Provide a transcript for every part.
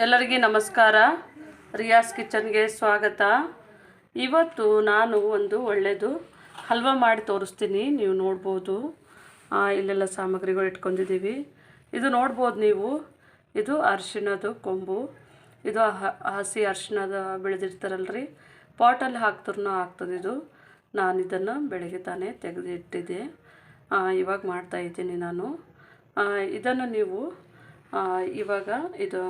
ಎಲ್ಲರಿಗೂ ನಮಸ್ಕಾರ. ರಿಯಾಸ್ ಕಿಚನ್ಗೆ ಸ್ವಾಗತ. ಇವತ್ತು ನಾನು ಒಂದು ಒಳ್ಳೆಯದು ಹಲ್ವಾ ಮಾಡಿ ತೋರಿಸ್ತೀನಿ. ನೀವು ನೋಡ್ಬೋದು ಇಲ್ಲೆಲ್ಲ ಸಾಮಗ್ರಿಗಳು ಇಟ್ಕೊಂಡಿದ್ದೀವಿ. ಇದು ನೋಡ್ಬೋದು ನೀವು, ಇದು ಅರಿಶಿಣದ ಕೊಂಬು. ಇದು ಹಸಿ ಅರಿಶಿಣದ ಬೆಳೆದಿರ್ತಾರಲ್ರಿ, ಪಾಟಲ್ಲಿ ಹಾಕ್ದ್ರೂ ಆಗ್ತದೆ. ಇದು ನಾನು ಇದನ್ನು ಬೆಳಗ್ಗೆ ತಾನೇ ತೆಗೆದಿಟ್ಟಿದ್ದೆ, ಇವಾಗ ಮಾಡ್ತಾಯಿದ್ದೀನಿ ನಾನು. ಇದನ್ನು ನೀವು ಇವಾಗ ಇದು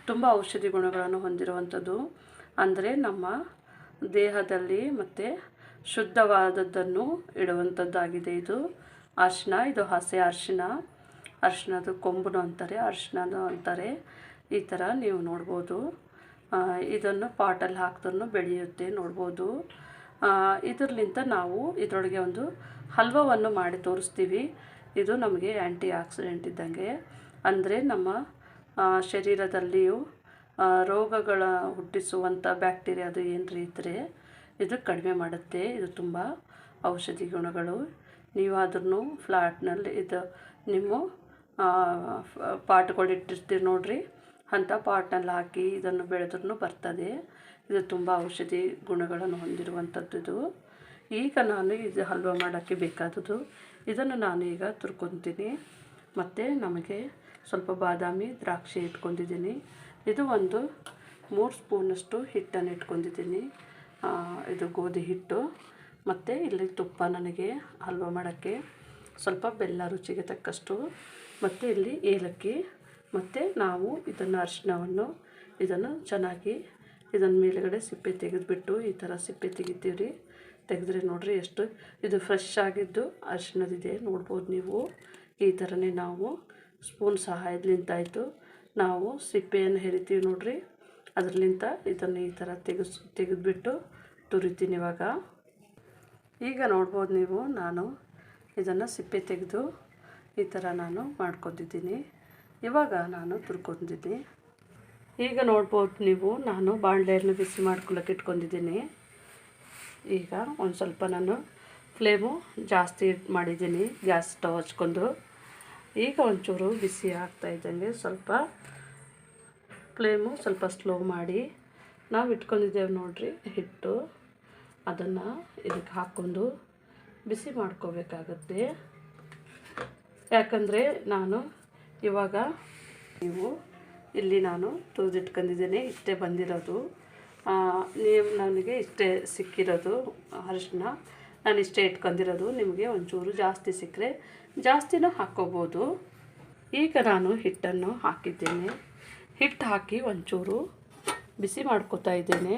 ತುಂಬ ಔಷಧಿ ಗುಣಗಳನ್ನು ಹೊಂದಿರುವಂಥದ್ದು, ಅಂದರೆ ನಮ್ಮ ದೇಹದಲ್ಲಿ ಮತ್ತು ಶುದ್ಧವಾದದ್ದನ್ನು ಇಡುವಂಥದ್ದಾಗಿದೆ. ಇದು ಅರಿಶಿಣ, ಇದು ಹಸಿ ಅರಿಶಿಣದ ಕೊಂಬು ಅಂತಾರೆ, ಅರಿಶಿಣದ ಅಂತಾರೆ. ಈ ಥರ ನೀವು ನೋಡ್ಬೋದು. ಇದನ್ನು ಪಾಟಲ್ಲಿ ಹಾಕಿದ್ರೂ ಬೆಳೆಯುತ್ತೆ, ನೋಡ್ಬೋದು. ಇದರಲ್ಲಿಂದ ನಾವು ಇದರೊಳಗೆ ಒಂದು ಹಲ್ವವನ್ನು ಮಾಡಿ ತೋರಿಸ್ತೀವಿ. ಇದು ನಮಗೆ ಆ್ಯಂಟಿ ಆಕ್ಸಿಡೆಂಟ್ ಇದ್ದಂಗೆ, ಅಂದರೆ ನಮ್ಮ ಶರೀರದಲ್ಲಿಯೂ ರೋಗಗಳ ಹುಟ್ಟಿಸುವಂಥ ಬ್ಯಾಕ್ಟೀರಿಯಾ ಅದು ಏನ್ರಿ ಇದ್ದರೆ ಇದು ಕಡಿಮೆ ಮಾಡುತ್ತೆ. ಇದು ತುಂಬ ಔಷಧಿ ಗುಣಗಳು. ನೀವು ಅದನ್ನು ಫ್ಲಾಟ್ನಲ್ಲಿ ಇದು ನಿಮ್ಮ ಪಾಟ್ಗಳು ಇಟ್ಟಿರ್ತೀರಿ ನೋಡ್ರಿ, ಅಂಥ ಪಾಟ್ನಲ್ಲಿ ಹಾಕಿ ಇದನ್ನು ಬೆಳೆದ್ರೂ ಬರ್ತದೆ. ಇದು ತುಂಬ ಔಷಧಿ ಗುಣಗಳನ್ನು ಹೊಂದಿರುವಂಥದ್ದು. ಇದು ಈಗ ನಾನು ಇದು ಹಲ್ವ ಮಾಡೋಕ್ಕೆ ಬೇಕಾದದ್ದು, ಇದನ್ನು ನಾನು ಈಗ ತುರ್ಕೊತೀನಿ. ಮತ್ತು ನಮಗೆ ಸ್ವಲ್ಪ ಬಾದಾಮಿ ದ್ರಾಕ್ಷಿ ಇಟ್ಕೊಂಡಿದ್ದೀನಿ. ಇದು ಒಂದು 3 ಸ್ಪೂನಷ್ಟು ಹಿಟ್ಟನ್ನು ಇಟ್ಕೊಂಡಿದ್ದೀನಿ. ಇದು ಗೋಧಿ ಹಿಟ್ಟು. ಮತ್ತು ಇಲ್ಲಿ ತುಪ್ಪ, ನನಗೆ ಹಲ್ವ ಮಾಡೋಕ್ಕೆ ಸ್ವಲ್ಪ ಬೆಲ್ಲ ರುಚಿಗೆ ತಕ್ಕಷ್ಟು, ಮತ್ತು ಇಲ್ಲಿ ಏಲಕ್ಕಿ. ಮತ್ತು ನಾವು ಇದನ್ನು ಅರಿಶಿಣವನ್ನು ಇದನ್ನು ಚೆನ್ನಾಗಿ ಇದನ್ನು ಮೇಲುಗಡೆ ಸಿಪ್ಪೆ ತೆಗೆದುಬಿಟ್ಟು ಈ ಥರ ಸಿಪ್ಪೆ ತೆಗಿತೀವಿ. ತೆಗೆದ್ರೆ ನೋಡಿರಿ ಎಷ್ಟು ಇದು ಫ್ರೆಶ್ ಆಗಿದ್ದು ಅರಿಶಿಣದಿದೆ, ನೋಡ್ಬೋದು ನೀವು. ಈ ಥರನೇ ನಾವು ಸ್ಪೂನ್ ಸಹಾಯದಿಂದ ನಾವು ಸಿಪ್ಪೆಯನ್ನು ಹೆರಿತೀವಿ ನೋಡ್ರಿ, ಅದರಲ್ಲಿಂದ ಇದನ್ನು ಈ ಥರ ತೆಗೆದುಬಿಟ್ಟು ತುರಿತೀನಿ ಇವಾಗ. ಈಗ ನೋಡ್ಬೋದು ನೀವು, ನಾನು ಇದನ್ನು ಸಿಪ್ಪೆ ತೆಗೆದು ಈ ಥರ ನಾನು ಮಾಡ್ಕೊಂಡಿದ್ದೀನಿ. ಇವಾಗ ನಾನು ತುರ್ಕೊಂಡಿದ್ದೀನಿ. ಈಗ ನೋಡ್ಬೋದು ನೀವು, ನಾನು ಬಾಣಲೆಯನ್ನು ಬಿಸಿ ಮಾಡ್ಕೊಳ್ಳೋಕೆ ಇಟ್ಕೊಂಡಿದ್ದೀನಿ. ಈಗ ಒಂದು ಸ್ವಲ್ಪ ನಾನು ಫ್ಲೇಮು ಜಾಸ್ತಿ ಮಾಡಿದ್ದೀನಿ, ಗ್ಯಾಸ್ ಸ್ಟವ್ ಹಚ್ಕೊಂಡು. ಈಗ ಒಂಚೂರು ಬಿಸಿ ಆಗ್ತಾಯಿದ್ದಂಗೆ ಸ್ವಲ್ಪ ಫ್ಲೇಮು ಸ್ವಲ್ಪ ಸ್ಲೋ ಮಾಡಿ ನಾವು ಇಟ್ಕೊಂಡಿದ್ದೇವೆ ನೋಡ್ರಿ ಹಿಟ್ಟು, ಅದನ್ನು ಇದಕ್ಕೆ ಹಾಕ್ಕೊಂಡು ಬಿಸಿ ಮಾಡ್ಕೋಬೇಕಾಗತ್ತೆ. ಯಾಕಂದರೆ ನಾನು ಇವಾಗ ನೀವು ಇಲ್ಲಿ ನಾನು ತುರಿದಿಟ್ಕೊಂಡಿದ್ದೇನೆ, ಇಷ್ಟೇ ಬಂದಿರೋದು. ನೀವು ನನಗೆ ಇಷ್ಟೇ ಸಿಕ್ಕಿರೋದು ಅರಿಶಿಣ, ನಾನು ಇಷ್ಟೇ ಇಟ್ಕೊಂಡಿರೋದು. ನಿಮಗೆ ಒಂಚೂರು ಜಾಸ್ತಿ ಸಿಕ್ಕರೆ ಜಾಸ್ತಿನೂ ಹಾಕ್ಕೋಬೋದು. ಈಗ ನಾನು ಹಿಟ್ಟನ್ನು ಹಾಕಿದ್ದೇನೆ. ಹಿಟ್ಟು ಹಾಕಿ ಒಂಚೂರು ಬಿಸಿ ಮಾಡ್ಕೊತಾ ಇದ್ದೇನೆ.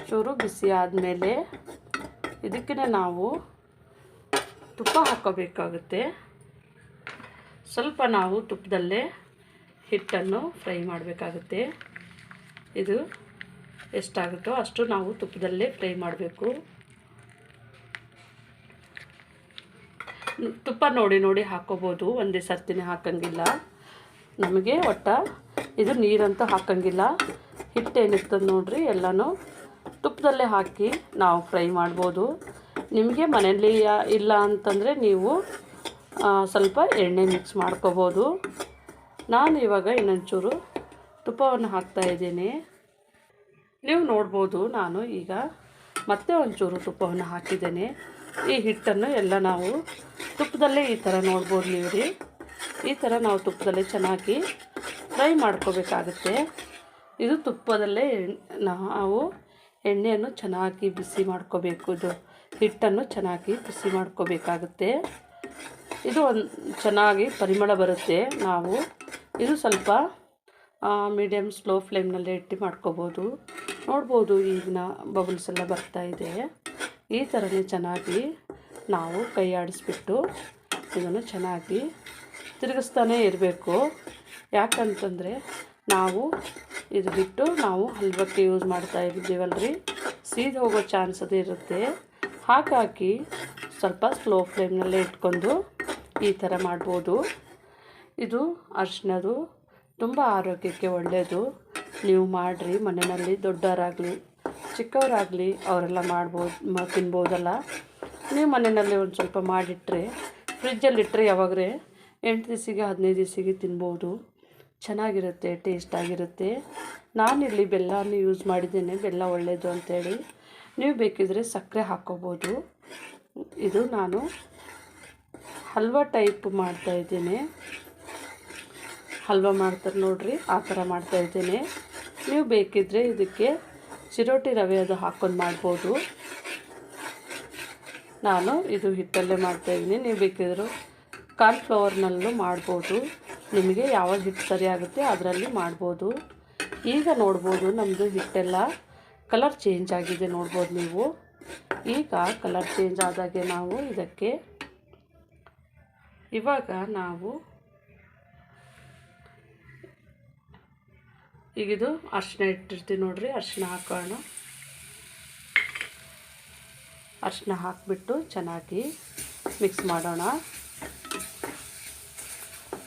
ಚೂರು ಬಿಸಿ ಆದಮೇಲೆ ಇದಕ್ಕೆ ನಾವು ತುಪ್ಪ ಹಾಕ್ಕೋಬೇಕಾಗುತ್ತೆ. ಸ್ವಲ್ಪ ನಾವು ತುಪ್ಪದಲ್ಲೇ ಹಿಟ್ಟನ್ನು ಫ್ರೈ ಮಾಡಬೇಕಾಗುತ್ತೆ. ಇದು ಎಷ್ಟಾಗುತ್ತೋ ಅಷ್ಟು ನಾವು ತುಪ್ಪದಲ್ಲೇ ಫ್ರೈ ಮಾಡಬೇಕು. ತುಪ್ಪ ನೋಡಿ ಹಾಕ್ಕೋಬೋದು, ಒಂದೇ ಸರ್ತಿನೇ ಹಾಕಂಗಿಲ್ಲ. ನಮಗೆ ಇದು ನೀರಂತೂ ಹಾಕಂಗಿಲ್ಲ. ಹಿಟ್ಟೇನಿರ್ತದೆ ನೋಡ್ರಿ, ಎಲ್ಲನೂ ತುಪ್ಪದಲ್ಲೇ ಹಾಕಿ ನಾವು ಫ್ರೈ ಮಾಡ್ಬೋದು. ನಿಮಗೆ ಮನೆಯಲ್ಲಿ ಇಲ್ಲ ಅಂತಂದರೆ ನೀವು ಸ್ವಲ್ಪ ಎಣ್ಣೆ ಮಿಕ್ಸ್ ಮಾಡ್ಕೋಬೋದು. ನಾನು ಇವಾಗ ಇನ್ನೊಂಚೂರು ತುಪ್ಪವನ್ನು ಹಾಕ್ತಾಯಿದ್ದೀನಿ. ನೀವು ನೋಡ್ಬೋದು, ನಾನು ಈಗ ಮತ್ತೆ ಒಂಚೂರು ತುಪ್ಪವನ್ನು ಹಾಕಿದ್ದೇನೆ. ಈ ಹಿಟ್ಟನ್ನು ಎಲ್ಲ ನಾವು ತುಪ್ಪದಲ್ಲೇ ಈ ಥರ ನೋಡ್ಬೋದು ನೀವು ರೀ, ಈ ಥರ ನಾವು ತುಪ್ಪದಲ್ಲೇ ಚೆನ್ನಾಗಿ ಫ್ರೈ ಮಾಡ್ಕೋಬೇಕಾಗುತ್ತೆ. ಇದು ತುಪ್ಪದಲ್ಲೇ ನಾವು ಎಣ್ಣೆಯನ್ನು ಚೆನ್ನಾಗಿ ಬಿಸಿ ಮಾಡ್ಕೋಬೇಕು. ಇದು ಹಿಟ್ಟನ್ನು ಚೆನ್ನಾಗಿ ಬಿಸಿ ಮಾಡ್ಕೋಬೇಕಾಗುತ್ತೆ. ಇದು ಒಂದು ಚೆನ್ನಾಗಿ ಪರಿಮಳ ಬರುತ್ತೆ. ನಾವು ಇದು ಸ್ವಲ್ಪ ಮೀಡಿಯಮ್ ಸ್ಲೋ ಫ್ಲೇಮ್ನಲ್ಲೇ ಇಟ್ಟು ಮಾಡ್ಕೋಬೋದು. ನೋಡ್ಬೋದು ಈಗಿನ ಬಬಲ್ಸ್ ಎಲ್ಲ ಬರ್ತಾಯಿದೆ. ಈ ಥರನೇ ಚೆನ್ನಾಗಿ ನಾವು ಕೈ ಆಡಿಸ್ಬಿಟ್ಟು ಇದನ್ನು ಚೆನ್ನಾಗಿ ತಿರುಗಿಸ್ತಾನೇ ಇರಬೇಕು. ಯಾಕಂತಂದರೆ ನಾವು ಇದು ಬಿಟ್ಟು ನಾವು ಹಲ್ವಕ್ಕೆ ಯೂಸ್ ಮಾಡ್ತಾ ಇದ್ದೀವಲ್ರಿ, ಸೀದು ಹೋಗೋ ಚಾನ್ಸ್ ಅದು ಇರುತ್ತೆ. ಹಾಗಾಗಿ ಸ್ವಲ್ಪ ಸ್ಲೋ ಫ್ಲೇಮ್ನಲ್ಲೇ ಇಟ್ಕೊಂಡು ಈ ಥರ ಮಾಡ್ಬೋದು. ಇದು ಅರಿಶಿಣದು ತುಂಬ ಆರೋಗ್ಯಕ್ಕೆ ಒಳ್ಳೆಯದು. ನೀವು ಮಾಡಿರಿ ಮನೆಯಲ್ಲಿ, ದೊಡ್ಡವರಾಗಲಿ ಚಿಕ್ಕವರಾಗಲಿ ಅವರೆಲ್ಲ ತಿನ್ಬೋದಲ್ಲ. ನೀವು ಮನೆಯಲ್ಲಿ ಒಂದು ಸ್ವಲ್ಪ ಮಾಡಿಟ್ರೆ ಫ್ರಿಜ್ಜಲ್ಲಿಟ್ಟರೆ ಯಾವಾಗ್ರೆ 8 ದಿವಸಿಗೆ 15 ದಿವಸಿಗೆ ತಿನ್ಬೋದು. ಚೆನ್ನಾಗಿರುತ್ತೆ, ಟೇಸ್ಟಾಗಿರುತ್ತೆ. ನಾನಿಲ್ಲಿ ಬೆಲ್ಲನ ಯೂಸ್ ಮಾಡಿದ್ದೇನೆ, ಬೆಲ್ಲ ಒಳ್ಳೆಯದು ಅಂಥೇಳಿ. ನೀವು ಬೇಕಿದ್ರೆ ಸಕ್ಕರೆ ಹಾಕ್ಕೋಬೋದು. ಇದು ನಾನು ಹಲ್ವಾ ಟೈಪ್ ಮಾಡ್ತಾಯಿದ್ದೇನೆ. ಹಲ್ವಾ ಮಾಡ್ತಾರೆ ನೋಡಿರಿ, ಆ ಥರ ಮಾಡ್ತಾಯಿದ್ದೇನೆ. ನೀವು ಬೇಕಿದ್ದರೆ ಇದಕ್ಕೆ ಚಿರೋಟಿ ರವೆ ಅದು ಹಾಕ್ಕೊಂಡು ಮಾಡ್ಬೋದು. ನಾನು ಇದು ಹಿಟ್ಟಲ್ಲೇ ಮಾಡ್ತಾಯಿದ್ದೀನಿ. ನೀವು ಬೇಕಿದ್ದರೂ ಕಾರ್ನ್ಫ್ಲವರ್ನಲ್ಲೂ ಮಾಡ್ಬೋದು. ನಿಮಗೆ ಯಾವಾಗ ಹಿಟ್ಟು ಸರಿ ಆಗುತ್ತೆ ಅದರಲ್ಲಿ ಮಾಡ್ಬೋದು. ಈಗ ನೋಡ್ಬೋದು ನಮ್ಮದು ಹಿಟ್ಟೆಲ್ಲ ಕಲರ್ ಚೇಂಜ್ ಆಗಿದೆ, ನೋಡ್ಬೋದು ನೀವು. ಈಗ ಕಲರ್ ಚೇಂಜ್ ಆದಾಗೆ ನಾವು ಇದಕ್ಕೆ ಇವಾಗ ನಾವು ಈಗಿದು ಅರಿಶಿನ ಇಟ್ಟಿರ್ತೀವಿ ನೋಡಿರಿ, ಅರಿಶಿನ ಹಾಕೋಣ. ಅರಿಶಿನ ಹಾಕಿಬಿಟ್ಟು ಚೆನ್ನಾಗಿ ಮಿಕ್ಸ್ ಮಾಡೋಣ.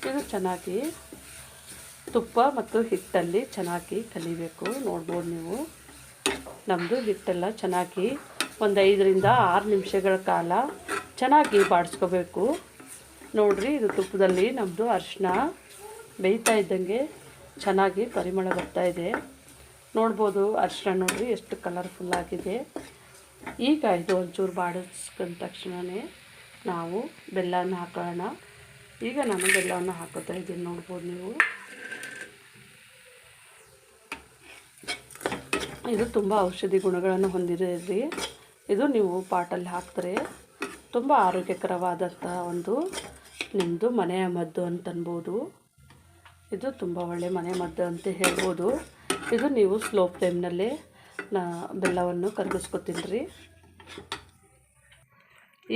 ಇದು ಚೆನ್ನಾಗಿ ತುಪ್ಪ ಮತ್ತು ಹಿಟ್ಟಲ್ಲಿ ಚೆನ್ನಾಗಿ ಕಲಿಬೇಕು. ನೋಡ್ಬೋದು ನೀವು, ನಮ್ಮದು ಹಿಟ್ಟೆಲ್ಲ ಚೆನ್ನಾಗಿ ಒಂದು 5 ರಿಂದ 6 ನಿಮಿಷಗಳ ಕಾಲ ಚೆನ್ನಾಗಿ ಬಾಡಿಸ್ಕೋಬೇಕು. ನೋಡಿರಿ, ಇದು ತುಪ್ಪದಲ್ಲಿ ನಮ್ಮದು ಅರಿಶಿನ ಬೇಯ್ತಾ ಇದ್ದಂಗೆ ಚೆನ್ನಾಗಿ ಪರಿಮಳ ಬರ್ತಾಯಿದೆ. ನೋಡ್ಬೋದು ಅರಿಶಿನ ನೋಡಿರಿ ಎಷ್ಟು ಕಲರ್ಫುಲ್ಲಾಗಿದೆ. ಈಗ ಇದು ಒಂಚೂರು ಬಾಡಿಸ್ಕೊಂಡ ತಕ್ಷಣವೇ ನಾವು ಬೆಲ್ಲನ ಹಾಕೋಣ. ಈಗ ನಾನು ಬೆಲ್ಲವನ್ನು ಹಾಕೋತಾ ಇದ್ದೀನಿ, ನೋಡ್ಬೋದು ನೀವು. ಇದು ತುಂಬ ಔಷಧಿ ಗುಣಗಳನ್ನು ಹೊಂದಿದೆ. ಇದು ನೀವು ಪಾಟಲ್ಲಿ ಹಾಕಿದ್ರೆ ತುಂಬ ಆರೋಗ್ಯಕರವಾದಂಥ ಒಂದು ನಿಮ್ಮದು ಮನೆಯ ಮದ್ದು ಅಂತ ಅನ್ಬೋದು. ಇದು ತುಂಬ ಒಳ್ಳೆಯ ಮನೆ ಮದ್ದು ಅಂತ ಹೇಳ್ಬೋದು. ಇದು ನೀವು ಸ್ಲೋ ಫ್ಲೇಮ್ನಲ್ಲೇ ಬೆಲ್ಲವನ್ನು ಕರಗಿಸ್ಕೊತೀನಿ.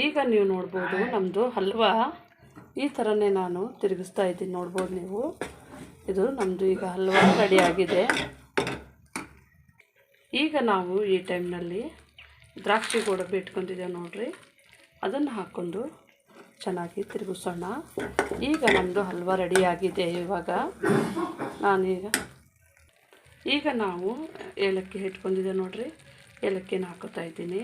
ಈಗ ನೀವು ನೋಡ್ಬೋದು ನಮ್ಮದು ಹಲ್ವಾ ಈ ಥರನೇ ನಾನು ತಿರುಗಿಸ್ತಾ ಇದ್ದೀನಿ, ನೋಡ್ಬೋದು ನೀವು. ಇದು ನಮ್ಮದು ಈಗ ಹಲ್ವಾ ರೆಡಿಯಾಗಿದೆ. ಈಗ ನಾವು ಈ ಟೈಮ್ನಲ್ಲಿ ದ್ರಾಕ್ಷಿ ಗೋಡಂಬಿ ಇಟ್ಕೊಂಡಿದ್ದೇವೆ ನೋಡಿರಿ, ಅದನ್ನು ಹಾಕ್ಕೊಂಡು ಚೆನ್ನಾಗಿ ತಿರುಗಿಸೋಣ. ಈಗ ನಮ್ಮದು ಹಲ್ವಾ ರೆಡಿಯಾಗಿದೆ. ಈಗ ನಾವು ಏಲಕ್ಕಿ ಇಟ್ಕೊಂಡಿದ್ದೆ ನೋಡಿರಿ, ಏಲಕ್ಕಿನ ಹಾಕೋತಾ ಇದ್ದೀನಿ.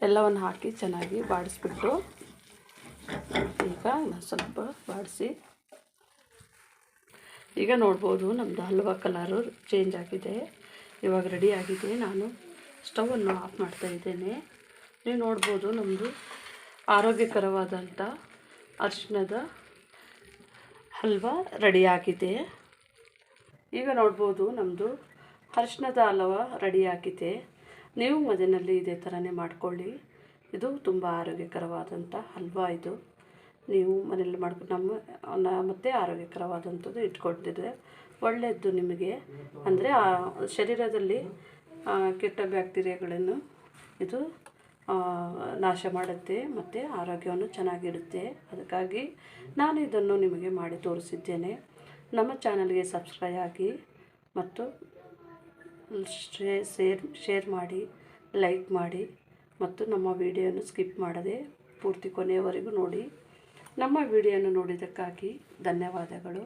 ಎಲ್ಲವನ್ನು ಹಾಕಿ ಚೆನ್ನಾಗಿ ಬಾಡಿಸ್ಬಿಟ್ಟು ಈಗ ಸ್ವಲ್ಪ ಬಾಡಿಸಿ, ಈಗ ನೋಡ್ಬೋದು ನಮ್ಮದು ಹಲ್ವಾ ಕಲರು ಚೇಂಜ್ ಆಗಿದೆ. ಇವಾಗ ರೆಡಿಯಾಗಿದೆ. ನಾನು ಸ್ಟವನ್ನು ಆಫ್ ಮಾಡ್ತಾಯಿದ್ದೇನೆ. ನೀವು ನೋಡ್ಬೋದು ನಮ್ಮದು ಆರೋಗ್ಯಕರವಾದಂಥ ಅರಿಶಿಣದ ಹಲ್ವಾ ರೆಡಿಯಾಗಿದೆ. ಈಗ ನೋಡ್ಬೋದು ನಮ್ಮದು ಅರಿಶಿಣದ ಹಲ್ವಾ ರೆಡಿಯಾಗಿದೆ. ನೀವು ಮನೆಯಲ್ಲಿ ಇದೇ ಥರನೇ ಮಾಡ್ಕೊಳ್ಳಿ. ಇದು ತುಂಬ ಆರೋಗ್ಯಕರವಾದಂಥ ಹಲ್ವಾ. ಇದು ನೀವು ಮನೆಯಲ್ಲಿ ಮಾಡ್ಕೊಂಡು ಮತ್ತು ಆರೋಗ್ಯಕರವಾದಂಥದ್ದು ಇಟ್ಕೊಳ್ತಿದ್ರೆ ಒಳ್ಳೆಯದು ನಿಮಗೆ. ಅಂದರೆ ಶರೀರದಲ್ಲಿ ಕೆಟ್ಟ ಬ್ಯಾಕ್ಟೀರಿಯಾಗಳನ್ನು ಇದು ನಾಶ ಮಾಡುತ್ತೆ ಮತ್ತು ಆರೋಗ್ಯವನ್ನು ಚೆನ್ನಾಗಿಡುತ್ತೆ. ಅದಕ್ಕಾಗಿ ನಾನು ಇದನ್ನು ನಿಮಗೆ ಮಾಡಿ ತೋರಿಸಿದ್ದೇನೆ. ನಮ್ಮ ಚಾನಲ್ಗೆ ಸಬ್ಸ್ಕ್ರೈಬ್ ಆಗಿ ಮತ್ತು ಶೇರ್ ಮಾಡಿ, ಲೈಕ್ ಮಾಡಿ ಮತ್ತು ನಮ್ಮ ವಿಡಿಯೋನ ಸ್ಕಿಪ್ ಮಾಡದೆ ಪೂರ್ತಿ ಕೊನೆಯವರೆಗೂ ನೋಡಿ. ನಮ್ಮ ವಿಡಿಯೋನ ನೋಡಿದ್ದಕ್ಕಾಗಿ ಧನ್ಯವಾದಗಳು.